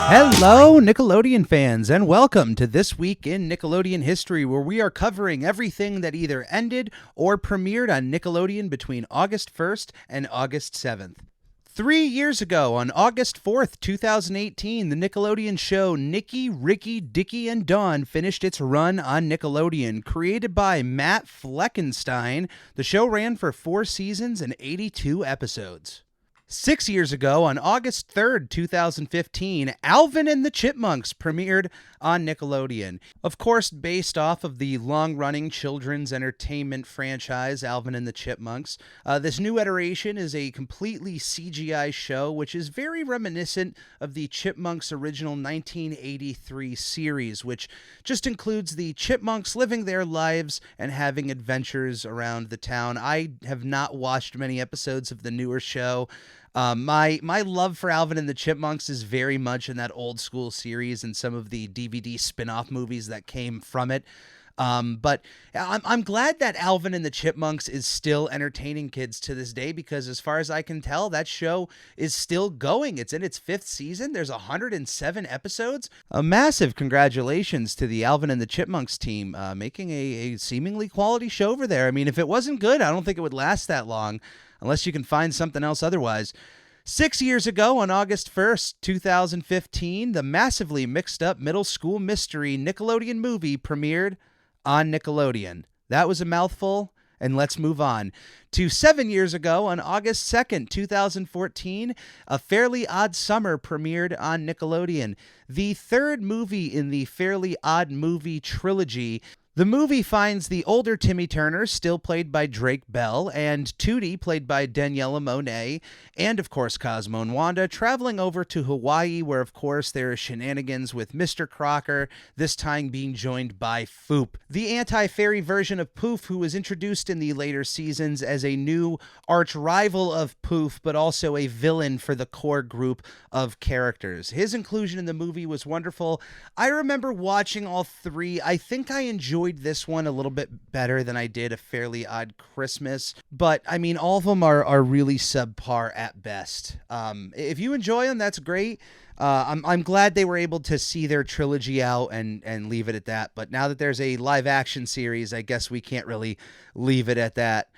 Hello, Nickelodeon fans, and welcome to This Week in Nickelodeon History, where we are covering everything that either ended or premiered on Nickelodeon between August 1st and August 7th. 3 years ago, on August 4th, 2018, the Nickelodeon show Nicky, Ricky, Dicky, and Dawn finished its run on Nickelodeon. Created by Matt Fleckenstein, the show ran for 4 seasons and 82 episodes. 6 years ago, on August 3rd, 2015, Alvin and the Chipmunks premiered on Nickelodeon. Of course, based off of the long-running children's entertainment franchise, Alvin and the Chipmunks. This new iteration is a completely CGI show, which is very reminiscent of the Chipmunks' original 1983 series, which just includes the Chipmunks living their lives and having adventures around the town. I have not watched many episodes of the newer show. My love for Alvin and the Chipmunks is very much in that old school series and some of the DVD spin-off movies that came from it. But I'm glad that Alvin and the Chipmunks is still entertaining kids to this day, because as far as I can tell, that show is still going. It's in its 5th season. There's 107 episodes. A massive congratulations to the Alvin and the Chipmunks team, making a seemingly quality show over there. I mean, if it wasn't good, I don't think it would last that long, unless you can find something else otherwise. 6 years ago, on August 1st, 2015, the massively mixed-up middle school mystery Nickelodeon movie premiered on Nickelodeon. That was a mouthful, and let's move on to 7 years ago, on August 2nd, 2014, A Fairly Odd Summer premiered on Nickelodeon, the 3rd movie in the Fairly Odd Movie trilogy. The movie finds the older Timmy Turner, still played by Drake Bell, and Tootie, played by Daniela Monet, and of course Cosmo and Wanda, traveling over to Hawaii, where of course there are shenanigans with Mr. Crocker, this time being joined by Foop, the anti-fairy version of Poof, who was introduced in the later seasons as a new arch-rival of Poof, but also a villain for the core group of characters. His inclusion in the movie was wonderful. I remember watching all 3. I think I enjoyed this one a little bit better than I did A Fairly Odd Christmas, but I mean, all of them are really subpar at best. If you enjoy them, that's great. I'm glad they were able to see their trilogy out and leave it at that, but now that there's a live action series, I guess we can't really leave it at that.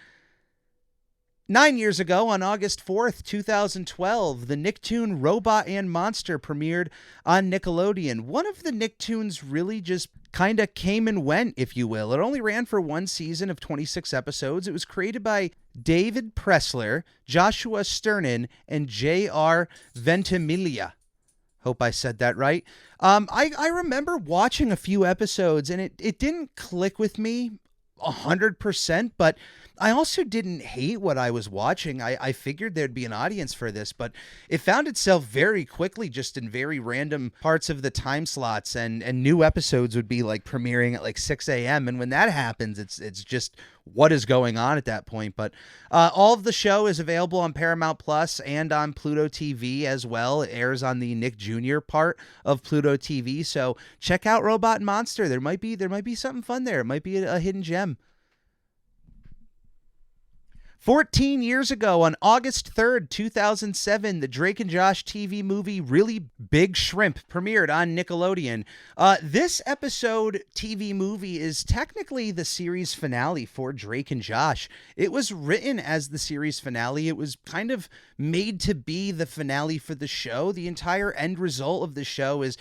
9 years ago, on August 4th, 2012, the Nicktoon Robot and Monster premiered on Nickelodeon. One of the Nicktoons really just kind of came and went, if you will. It only ran for 1 season of 26 episodes. It was created by David Pressler, Joshua Sternin, and J.R. Ventimiglia. Hope I said that right. I remember watching a few episodes, and it didn't click with me 100%, but I also didn't hate what I was watching. I figured there'd be an audience for this, but it found itself very quickly just in very random parts of the time slots, and new episodes would be like premiering at like 6 a.m. And when that happens, it's just what is going on at that point. But all of the show is available on Paramount Plus and on Pluto TV as well. It airs on the Nick Jr. part of Pluto TV, so check out Robot and Monster. There might be something fun there. It might be a hidden gem. 14 years ago, on August 3rd, 2007, the Drake and Josh TV movie Really Big Shrimp premiered on Nickelodeon. This episode TV movie is technically the series finale for Drake and Josh. It was written as the series finale. It was kind of made to be the finale for the show. The entire end result of the show is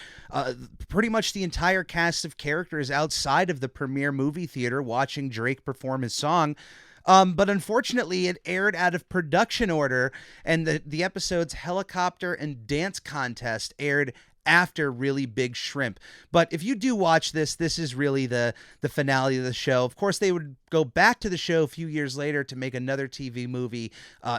pretty much the entire cast of characters outside of the premiere movie theater watching Drake perform his song. But unfortunately, it aired out of production order, and the episode's helicopter and dance contest aired after Really Big Shrimp. But if you do watch this is really the finale of the show. Of course, they would go back to the show a few years later to make another TV movie,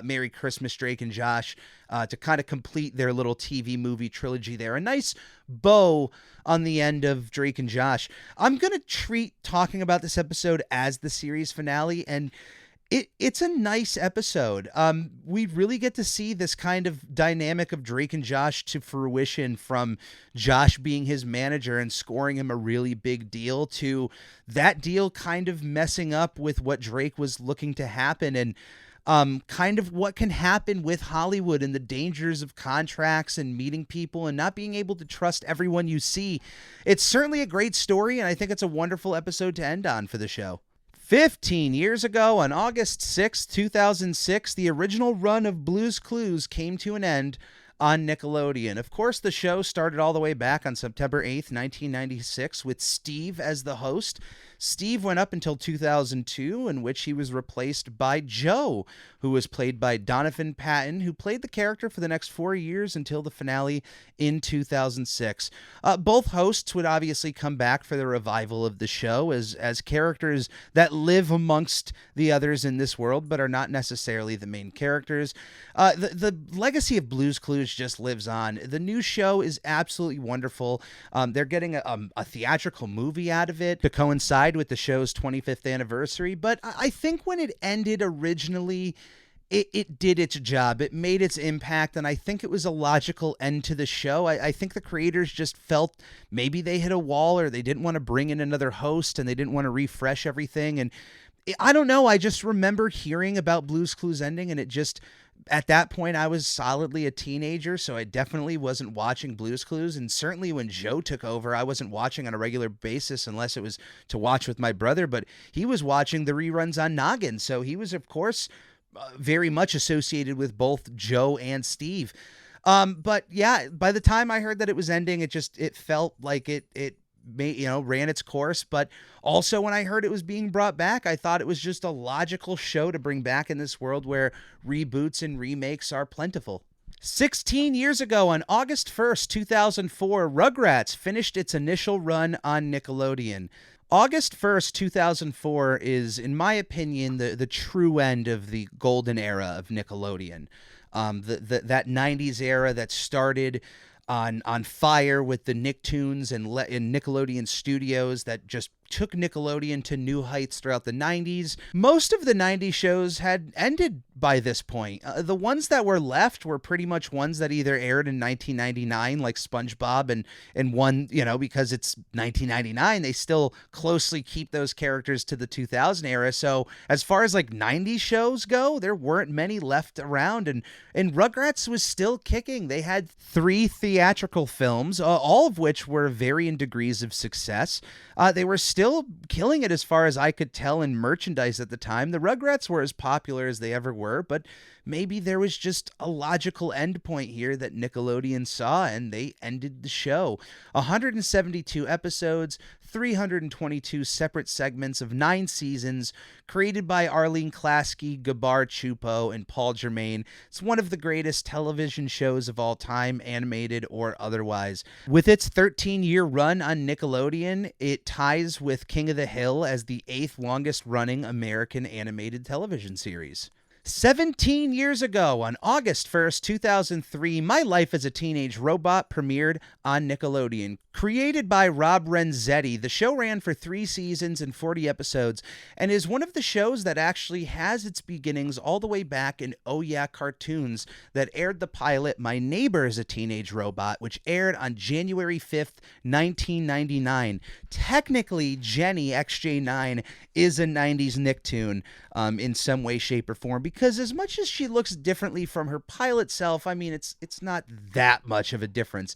Merry Christmas, Drake and Josh, to kind of complete their little TV movie trilogy there. A nice bow on the end of Drake and Josh. I'm going to treat talking about this episode as the series finale, and it's a nice episode. We really get to see this kind of dynamic of Drake and Josh to fruition, from Josh being his manager and scoring him a really big deal to that deal kind of messing up with what Drake was looking to happen, and kind of what can happen with Hollywood and the dangers of contracts and meeting people and not being able to trust everyone you see. It's certainly a great story, and I think it's a wonderful episode to end on for the show. 15 years ago, on August 6, 2006, the original run of Blue's Clues came to an end on Nickelodeon. Of course, the show started all the way back on September 8th, 1996, with Steve as the host. Steve went up until 2002, in which he was replaced by Joe, who was played by Donovan Patton, who played the character for the next 4 years until the finale in 2006. Both hosts would obviously come back for the revival of the show as characters that live amongst the others in this world, but are not necessarily the main characters. The legacy of Blue's Clues just lives on. The new show is absolutely wonderful. They're getting a theatrical movie out of it to coincide with the show's 25th anniversary, but I think when it ended originally, it did its job. It made its impact, and I think it was a logical end to the show. I think the creators just felt maybe they hit a wall, or they didn't want to bring in another host, and they didn't want to refresh everything. And I don't know, I just remember hearing about Blue's Clues ending, and it just, at that point, I was solidly a teenager, so I definitely wasn't watching Blue's Clues. And certainly when Joe took over, I wasn't watching on a regular basis unless it was to watch with my brother, but he was watching the reruns on Noggin, so he was, of course, very much associated with both Joe and Steve. But yeah, by the time I heard that it was ending, it felt like it ran its course. But also, when I heard it was being brought back, I thought it was just a logical show to bring back in this world where reboots and remakes are plentiful. 16 years ago, on August 1st, 2004, Rugrats finished its initial run on Nickelodeon. August 1st, 2004 is, in my opinion, the true end of the golden era of Nickelodeon. That 90s era that started on fire with the Nicktoons and Nickelodeon Studios that just took Nickelodeon to new heights throughout the 90s. Most of the 90s shows had ended by this point. The ones that were left were pretty much ones that either aired in 1999, like SpongeBob, and one, because it's 1999, they still closely keep those characters to the 2000 era. So as far as like 90s shows go, there weren't many left around, and Rugrats was still kicking. They had 3 theatrical films, all of which were varying degrees of success. They were still killing it as far as I could tell in merchandise at the time. The Rugrats were as popular as they ever were, but maybe there was just a logical end point here that Nickelodeon saw, and they ended the show. 172 episodes, 322 separate segments of 9 seasons, created by Arlene Klasky, Gabar Chupo, and Paul Germain. It's one of the greatest television shows of all time, animated or otherwise. With its 13-year run on Nickelodeon, it ties with King of the Hill as the 8th longest running American animated television series. 17 years ago, on August 1st, 2003, My Life as a Teenage Robot premiered on Nickelodeon. Created by Rob Renzetti, the show ran for 3 seasons and 40 episodes, and is one of the shows that actually has its beginnings all the way back in Oh Yeah Cartoons, that aired the pilot My Neighbor is a Teenage Robot, which aired on January 5th, 1999. Technically, Jenny, XJ9, is a 90s Nicktoon in some way, shape, or form, because as much as she looks differently from her pilot self, I mean, it's not that much of a difference.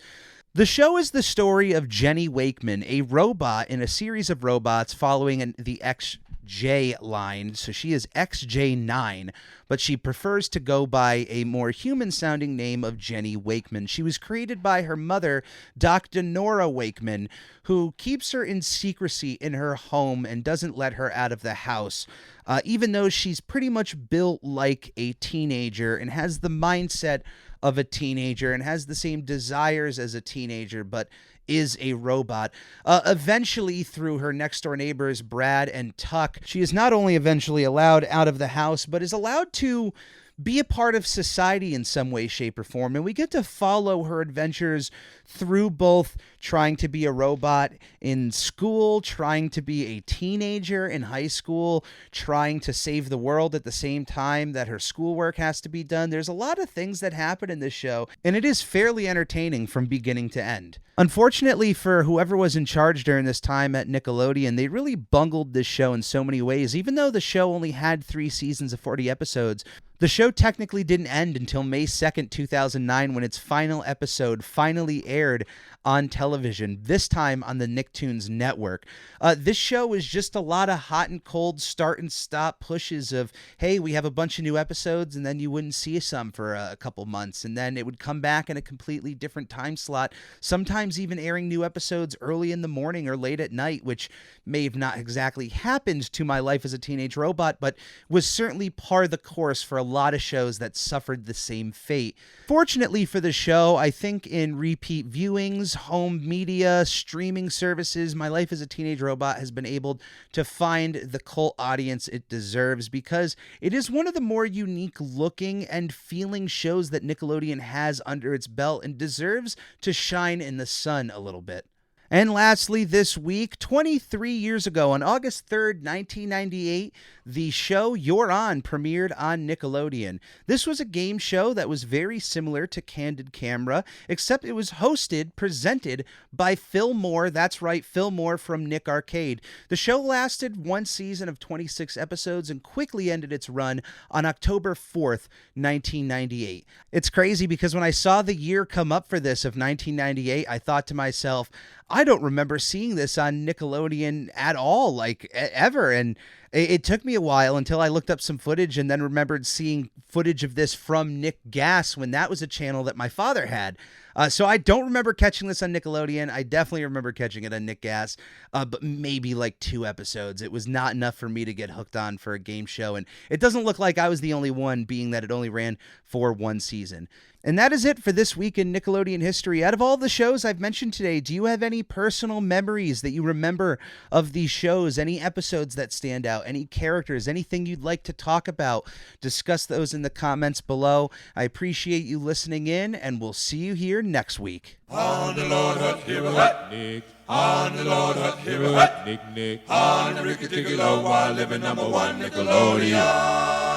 The show is the story of Jenny Wakeman, a robot in a series of robots following the XJ line. So she is XJ9, but she prefers to go by a more human-sounding name of Jenny Wakeman. She was created by her mother, Dr. Nora Wakeman, who keeps her in secrecy in her home and doesn't let her out of the house, even though she's pretty much built like a teenager and has the mindset of a teenager and has the same desires as a teenager, but is a robot. Eventually, through her next door neighbors, Brad and Tuck, she is not only eventually allowed out of the house, but is allowed to be a part of society in some way, shape, or form. And we get to follow her adventures through both trying to be a robot in school, trying to be a teenager in high school, trying to save the world at the same time that her schoolwork has to be done. There's a lot of things that happen in this show, and it is fairly entertaining from beginning to end. Unfortunately for whoever was in charge during this time at Nickelodeon, they really bungled this show in so many ways. Even though the show only had 3 seasons of 40 episodes, the show technically didn't end until May 2nd, 2009, when its final episode finally aired on television, this time on the Nicktoons network. This show was just a lot of hot and cold start and stop pushes of, hey, we have a bunch of new episodes, and then you wouldn't see some for a couple months, and then it would come back in a completely different time slot, sometimes even airing new episodes early in the morning or late at night, which may have not exactly happened to my life as a teenage robot, but was certainly par the course for a lot of shows that suffered the same fate. Fortunately for the show, I think in repeat viewings, home media, streaming services, My Life as a Teenage Robot has been able to find the cult audience it deserves, because it is one of the more unique looking and feeling shows that Nickelodeon has under its belt and deserves to shine in the sun a little bit. And lastly, this week, 23 years ago, on August 3rd, 1998, the show You're On premiered on Nickelodeon. This was a game show that was very similar to Candid Camera, except it was presented by Phil Moore. That's right, Phil Moore from Nick Arcade. The show lasted 1 season of 26 episodes and quickly ended its run on October 4th, 1998. It's crazy because when I saw the year come up for this of 1998, I thought to myself, I don't remember seeing this on Nickelodeon at all, like ever. And it took me a while until I looked up some footage and then remembered seeing footage of this from Nick Gas when that was a channel that my father had. So I don't remember catching this on Nickelodeon. I definitely remember catching it on Nick Gas, but maybe like 2 episodes. It was not enough for me to get hooked on for a game show. And it doesn't look like I was the only one, being that it only ran for 1 season. And that is it for this week in Nickelodeon history. Out of all the shows I've mentioned today, do you have any personal memories that you remember of these shows? Any episodes that stand out? Any characters? Anything you'd like to talk about? Discuss those in the comments below. I appreciate you listening in, and we'll see you here next week. On the Lord Hut, here a hut, Nick. On the Lord Hut, here a hut, Nick. On the Ricky Ticky Low, while living #1 Nickelodeon.